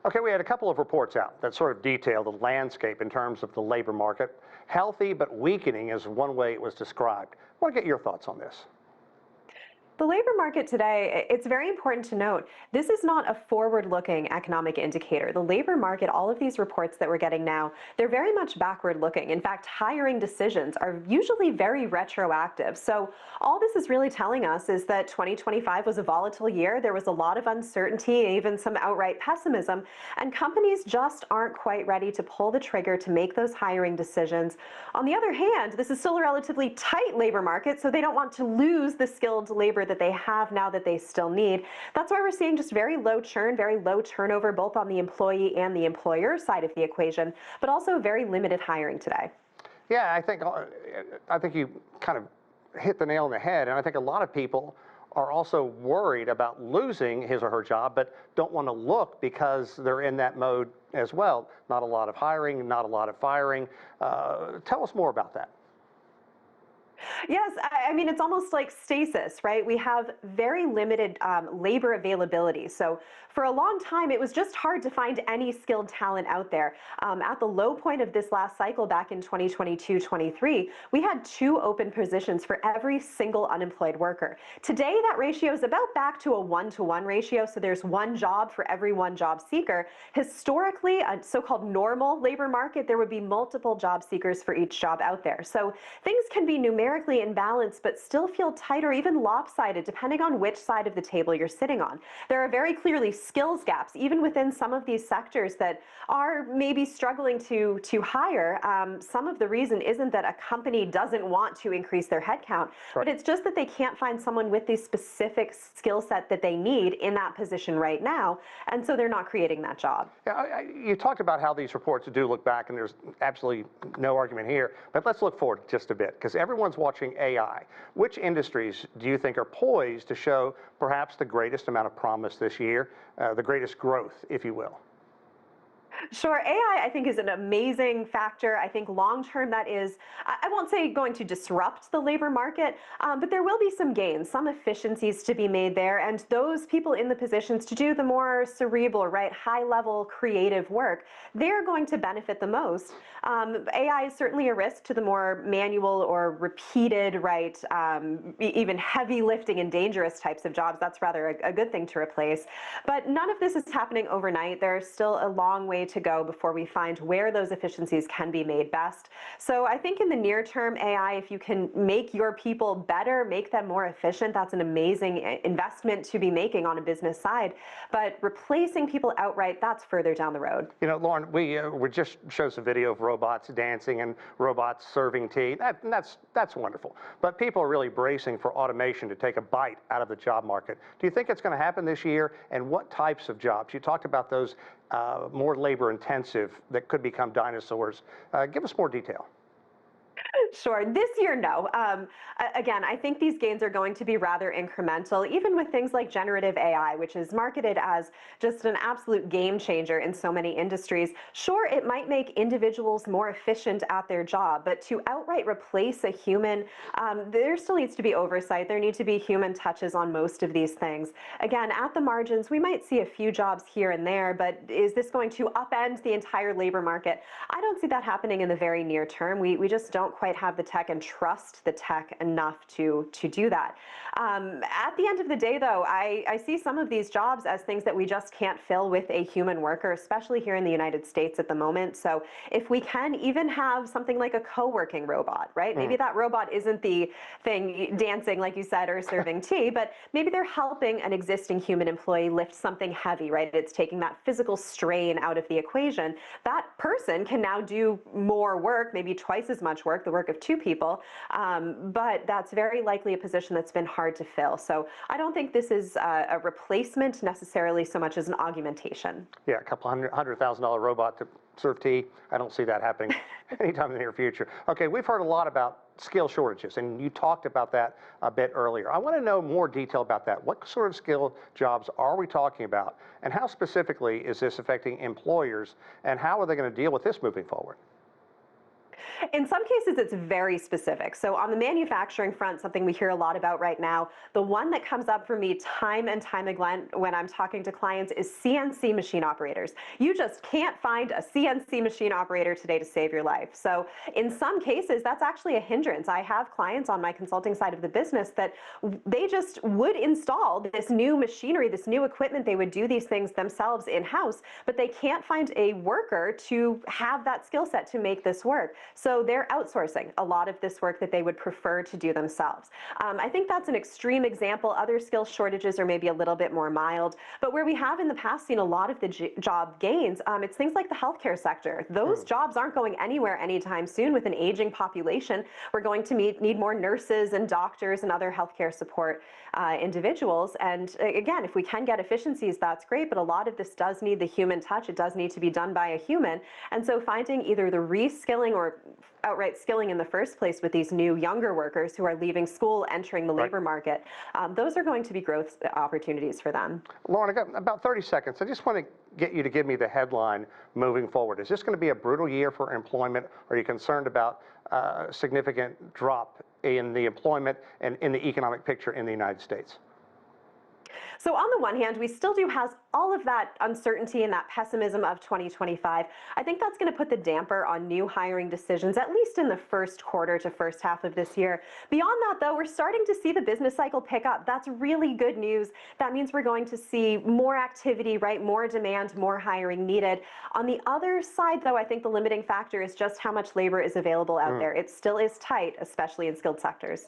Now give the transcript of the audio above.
Okay, we had a couple of reports out that sort of detail the landscape in terms of the labor market. Healthy but weakening is one way it was described. I want to get your thoughts on this. The labor market today, it's very important to note, this is not a forward-looking economic indicator. The labor market, all of these reports that we're getting now, they're very much backward-looking. In fact, hiring decisions are usually very retroactive. So all this is really telling us is that 2025 was a volatile year. There was a lot of uncertainty, even some outright pessimism, and companies just aren't quite ready to pull the trigger to make those hiring decisions. On the other hand, this is still a relatively tight labor market, so they don't want to lose the skilled labor that they have now that they still need. That's why we're seeing just very low churn, very low turnover, both on the employee and the employer side of the equation, but also very limited hiring today. Yeah, I think you kind of hit the nail on the head, and I think a lot of people are also worried about losing his or her job, but don't want to look because they're in that mode as well. Not a lot of hiring, not a lot of firing. Tell us more about that. Yes, I mean, it's almost like stasis, right? We have very limited labor availability. So for a long time, it was just hard to find any skilled talent out there. At the low point of this last cycle back in 2022-23, we had 2 open positions for every single unemployed worker. Today, that ratio is about back to a 1-to-1 ratio. So there's 1 job for every 1 job seeker. Historically, a so-called normal labor market, there would be multiple job seekers for each job out there. So things can be numerically in balance, but still feel tight or even lopsided depending on which side of the table you're sitting on. There are very clearly skills gaps, even within some of these sectors that are maybe struggling to hire. Some of the reason isn't that a company doesn't want to increase their headcount, but it's just that they can't find someone with the specific skill set that they need in that position right now, and so they're not creating that job. Yeah, you talked about how these reports do look back, and there's absolutely no argument here, but let's look forward just a bit, because everyone's watching AI. Which industries do you think are poised to show perhaps the greatest amount of promise this year, the greatest growth, if you will? Sure. AI, I think, is an amazing factor. I think long-term that is, I won't say going to disrupt the labor market, but there will be some gains, some efficiencies to be made there. And those people in the positions to do the more cerebral, right, high-level creative work, they're going to benefit the most. AI is certainly a risk to the more manual or repeated, right, even heavy lifting and dangerous types of jobs. That's rather a good thing to replace. But none of this is happening overnight. There's still a long way to go before we find where those efficiencies can be made best. So I think in the near term, AI, if you can make your people better, make them more efficient, that's an amazing investment to be making on a business side. But replacing people outright, that's further down the road. You know, Lauren, we just showed some video of robots dancing and robots serving tea. That's wonderful. But people are really bracing for automation to take a bite out of the job market. Do you think it's going to happen this year? And what types of jobs? You talked about those more labor intensive that could become dinosaurs. Give us more detail. Sure. This year, no. Again, I think these gains are going to be rather incremental, even with things like generative AI, which is marketed as just an absolute game changer in so many industries. Sure, it might make individuals more efficient at their job, but to outright replace a human, there still needs to be oversight. There need to be human touches on most of these things. Again, at the margins, we might see a few jobs here and there, but is this going to upend the entire labor market? I don't see that happening in the very near term. We just don't quite have the tech and trust the tech enough to do that. At the end of the day, though, I see some of these jobs as things that we just can't fill with a human worker, especially here in the United States at the moment. So if we can even have something like a co-working robot, right? Maybe that robot isn't the thing dancing, like you said, or serving tea, but maybe they're helping an existing human employee lift something heavy, right? It's taking that physical strain out of the equation. That person can now do more work, maybe twice as much work, the work of 2 people, but that's very likely a position that's been hard to fill. So I don't think this is a replacement necessarily so much as an augmentation. Yeah, a couple $100,000 robot to serve tea. I don't see that happening anytime in the near future. Okay, we've heard a lot about skill shortages, and you talked about that a bit earlier. I want to know more detail about that. What sort of skill jobs are we talking about, and how specifically is this affecting employers, and how are they going to deal with this moving forward? In some cases, it's very specific. So on the manufacturing front, something we hear a lot about right now, the one that comes up for me time and time again when I'm talking to clients is CNC machine operators. You just can't find a CNC machine operator today to save your life. So in some cases, that's actually a hindrance. I have clients on my consulting side of the business that they just would install this new machinery, this new equipment. They would do these things themselves in-house, but they can't find a worker to have that skill set to make this work. So they're outsourcing a lot of this work that they would prefer to do themselves. I think that's an extreme example. Other skill shortages are maybe a little bit more mild, but where we have in the past seen a lot of the job gains, it's things like the healthcare sector. Those jobs aren't going anywhere anytime soon. With an aging population, we're going to need more nurses and doctors and other healthcare support individuals. And again, if we can get efficiencies, that's great, but a lot of this does need the human touch. It does need to be done by a human. And so finding either the reskilling or outright skilling in the first place with these new younger workers who are leaving school, entering the labor market, those are going to be growth opportunities for them. Lauren, I got about 30 seconds. I just want to get you to give me the headline moving forward. Is this going to be a brutal year for employment? Are you concerned about a significant drop in the employment and in the economic picture in the United States? So on the one hand, we still do have all of that uncertainty and that pessimism of 2025. I think that's going to put the damper on new hiring decisions, at least in the first quarter to first half of this year. Beyond that, though, we're starting to see the business cycle pick up. That's really good news. That means we're going to see more activity, right? More demand, more hiring needed. On the other side, though, I think the limiting factor is just how much labor is available out there. It still is tight, especially in skilled sectors.